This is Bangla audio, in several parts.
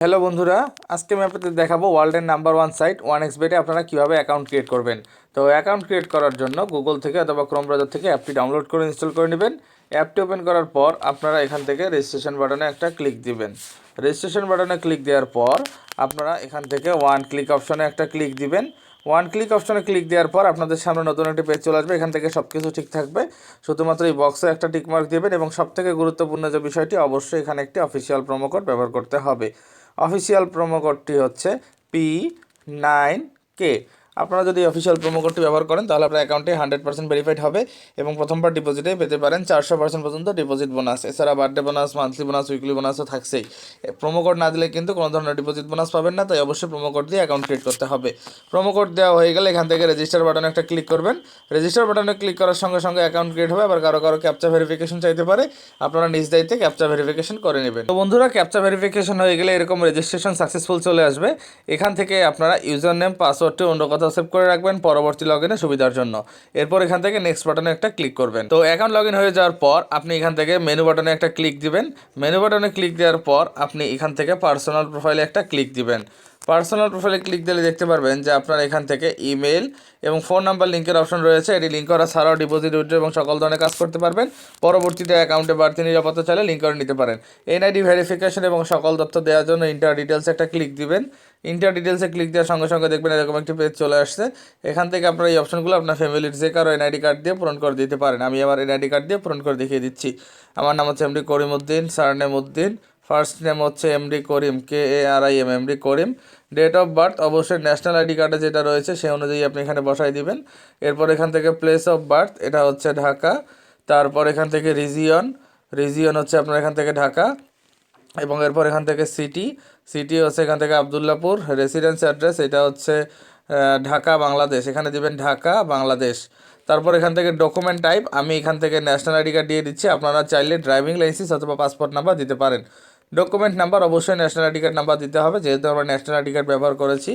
হ্যালো বন্ধুরা, আজকে আমি আপনাদের দেখাবো ওয়ার্ল্ডের নাম্বার ওয়ান সাইট OneXBet-এ আপনারা কীভাবে অ্যাকাউন্ট ক্রিয়েট করবেন। তো অ্যাকাউন্ট ক্রিয়েট করার জন্য গুগল থেকে অথবা ক্রোম ব্রাউজার থেকে অ্যাপটি ডাউনলোড করে ইনস্টল করে নেবেন। অ্যাপটি ওপেন করার পর আপনারা এখান থেকে রেজিস্ট্রেশন বাটনে একটা ক্লিক দিবেন। রেজিস্ট্রেশন বাটনে ক্লিক দেওয়ার পর আপনারা এখান থেকে ওয়ান ক্লিক অপশনে একটা ক্লিক দিবেন। ওয়ান ক্লিক অপশনে ক্লিক দেওয়ার পর আপনাদের সামনে নতুন একটি পেজ চলে আসবে। এখান থেকে সব কিছু ঠিক থাকবে, শুধুমাত্র এই বক্সে একটা টিকমার্ক দেবেন এবং সবথেকে গুরুত্বপূর্ণ যে বিষয়টি, অবশ্যই এখানে একটি অফিসিয়াল প্রোমো কোড ব্যবহার করতে হবে। অফিসিয়াল প্রোমো কোডটি হচ্ছে P9K। আপনারা যদি অফিসিয়াল প্রোমো কোডটি ব্যবহার করেন তাহলে আপনার অ্যাকাউন্টে 100% ভেরিফাইড হবে এবং প্রথমবার ডিপোজিটে পেতে পারেন 400% পর্যন্ত ডিপোজিট বোনাস। এছাড়া birthday bonus, monthly bonus, weekly বোনাসও থাকছেই। প্রোমো কোড না দিলে কিন্তু কোনো ধরনের ডিপোজিট বোনাস পাবেন না, তাই অবশ্যই প্রোমো কোড দিয়ে অ্যাকাউন্ট ক্রিয়েট করতে হবে। প্রোমো কোড দেওয়া হয়ে গেলে এখান থেকে রেজিস্টার বাটনে একটা ক্লিক করবেন। রেজিস্টার বাটনে ক্লিক করার সঙ্গে সঙ্গে অ্যাকাউন্ট ক্রিয়েট হবে। আবার কারো ক্যাপচা ভেরিফিকেশন চাইতে পারে, আপনারা নিজ দায়িত্বে ক্যাপচা ভেরিফিকেশন করে নেবেন। তো বন্ধুরা, ক্যাপচা ভেরিফিকেশন হয়ে গেলে এরকম রেজিস্ট্রেশন সাকসেসফুল চলে আসবে। এখান থেকে আপনারা ইউজার নেম, পাসওয়ার্ডটি অন্য কোথাও সেভ করে রাখবেন পরবর্তী লগইনে সুবিধার জন্য। এরপর এখান থেকে নেক্সট বাটনে একটা ক্লিক করবেন। তো অ্যাকাউন্ট লগইন হয়ে যাওয়ার পর আপনি এখান থেকে মেনু বাটনে একটা ক্লিক দিবেন। মেনু বাটনে ক্লিক দেওয়ার পর আপনি এখান থেকে পার্সোনাল প্রোফাইলে একটা ক্লিক দিবেন। পার্সোনাল প্রোফাইলে ক্লিক দিলে দেখতে পারবেন যে আপনার এখান থেকে ইমেল এবং ফোন নাম্বার লিঙ্কের অপশন রয়েছে। এটি লিঙ্ক করা ছাড়াও ডিপোজিট, উইথড্র এবং সকল ধরনের কাজ করতে পারবেন। পরবর্তীতে অ্যাকাউন্টে বাড়তি নিরাপত্তা চাইলে লিঙ্ক করে নিতে পারেন। এনআইডি ভেরিফিকেশন এবং সকল তথ্য দেওয়ার জন্য ইন্টার ডিটেলসে একটা ক্লিক দিবেন। ইন্টার ডিটেলসে ক্লিক দেওয়ার সঙ্গে সঙ্গে দেখবেন এরকম একটি পেজ চলে আসছে। এখান থেকে আপনারা এই অপশনগুলো আপনার ফ্যামিলির যে কারো এনআইডি কার্ড দিয়ে পূরণ করে দিতে পারেন। আমি আমার এনআইডি কার্ড দিয়ে পূরণ করে দেখিয়ে দিচ্ছি। আমার নাম হচ্ছে MD Karim Uddin, surname Uddin, first name হচ্ছে MD Karim, KARIM, MD Karim. Date of birth অবশ্যই ন্যাশনাল আইডি কার্ডে যেটা রয়েছে সেই অনুযায়ী আপনি এখানে বসাই দিবেন। এরপর এখান থেকে প্লেস অফ বার্থ, এটা হচ্ছে ঢাকা। তারপর এখান থেকে রিজিয়ন হচ্ছে আপনার এখান থেকে ঢাকা। এবং এরপর এখান থেকে সিটি হচ্ছে এখান থেকে আবদুল্লাপুর। রেসিডেন্স অ্যাড্রেস এটা হচ্ছে ঢাকা, বাংলাদেশ, এখানে দিবেন ঢাকা, বাংলাদেশ। তারপর এখান থেকে ডকুমেন্ট টাইপ আমি এখান থেকে ন্যাশনাল আইডি কার্ড দিয়ে দিচ্ছি। আপনারা চাইলে ড্রাইভিং লাইসেন্স অথবা পাসপোর্ট নাম্বার দিতে পারেন। ডকুমেন্ট নাম্বার অবশ্যই ন্যাশনাল আইডি কার্ড নাম্বার দিতে হবে, যেহেতু আমরা ন্যাশনাল আইডি কার্ড ব্যবহার করেছি।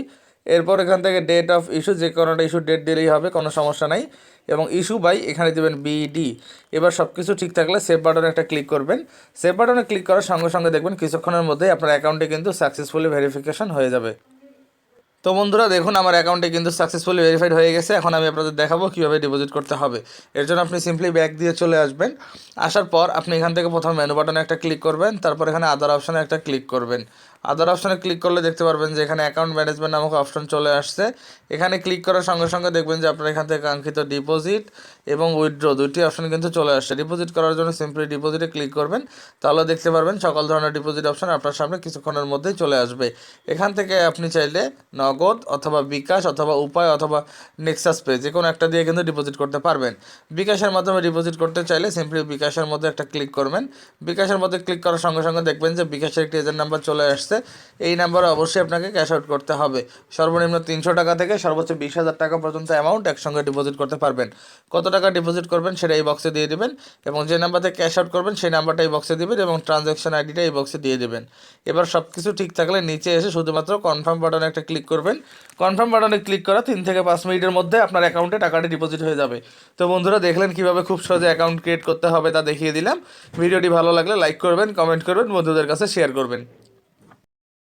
এরপর এখান থেকে ডেট অফ ইস্যু, যে কোনোটা ইস্যু ডেট দিলেই হবে, কোনো সমস্যা নাই। এবং ইস্যু বাই এখানে দেবেন BD। এবার সব কিছু ঠিক থাকলে সেভ বাটনে একটা ক্লিক করবেন। সেভ বাটনে ক্লিক করার সঙ্গে সঙ্গে দেখবেন কিছুক্ষণের মধ্যেই আপনার অ্যাকাউন্টে কিন্তু সাকসেসফুলি ভেরিফিকেশন হয়ে যাবে। তো বন্ধুরা দেখুন, আমার অ্যাকাউন্টে কিন্তু সাকসেসফুলি ভেরিফাইড হয়ে গেছে। এখন আমি আপনাদের দেখাবো কীভাবে ডিপোজিট করতে হবে। এর জন্য আপনি সিম্পলি ব্যাক দিয়ে চলে আসবেন। আসার পর আপনি এখান থেকে প্রথম মেনু বাটনে একটা ক্লিক করবেন। তারপর এখানে আদার অপশানে একটা ক্লিক করবেন। আদার অপশানে ক্লিক করলে দেখতে পারবেন যে এখানে অ্যাকাউন্ট ম্যানেজমেন্ট নামক অপশন চলে আসছে। এখানে ক্লিক করার সঙ্গে সঙ্গে দেখবেন যে আপনার এখান থেকে কাঙ্ক্ষিত ডিপোজিট এবং উইথড্র দুইটি অপশন কিন্তু চলে আসছে। ডিপোজিট করার জন্য সিম্পলি ডিপোজিটে ক্লিক করবেন, তাহলে দেখতে পারবেন সকল ধরনের ডিপোজিট অপশন আপনার সামনে কিছুক্ষণের মধ্যেই চলে আসবে। এখান থেকে আপনি চাইলে নগদ অথবা বিকাশ অথবা উপায় অথবা নেক্সাস পে যে কোনো একটা দিয়ে কিন্তু ডিপোজিট করতে পারবেন। বিকাশের মাধ্যমে ডিপোজিট করতে চাইলে সিম্পলি বিকাশের মধ্যে একটা ক্লিক করবেন। বিকাশের মধ্যে ক্লিক করার সঙ্গে সঙ্গে দেখবেন যে বিকাশের একটি এজেন্ট নাম্বার চলে আসছে। এই নাম্বারে অবশ্যই আপনাকে ক্যাশ আউট করতে হবে। সর্বনিম্ন 300 টাকা থেকে সর্বোচ্চ 20,000 টাকা পর্যন্ত অ্যামাউন্ট একসঙ্গে ডিপোজিট করতে পারবেন। কত টাকা ডিপোজিট করবেন সেটা এই বক্সে দিয়ে দেবেন এবং যে নাম্বারতে ক্যাশ আউট করবেন সেই নাম্বারটা এই বক্সে দেবেন এবং ট্রানজ্যাকশন আইডিটা এই বক্সে দিয়ে দেবেন। এবার সব কিছু ঠিক থাকলে নিচে এসে শুধুমাত্র কনফার্ম বাটনে একটা ক্লিক করবেন। কনফার্ম বাটনে ক্লিক করা 3 থেকে 5 মিনিটের মধ্যে আপনার অ্যাকাউন্টে টাকাটি ডিপোজিট হয়ে যাবে। তো বন্ধুরা দেখলেন কীভাবে খুব সহজে অ্যাকাউন্ট ক্রিয়েট করতে হবে তা দেখিয়ে দিলাম। ভিডিওটি ভালো লাগলে লাইক করবেন, কমেন্ট করবেন, বন্ধুদের কাছে শেয়ার করবেন।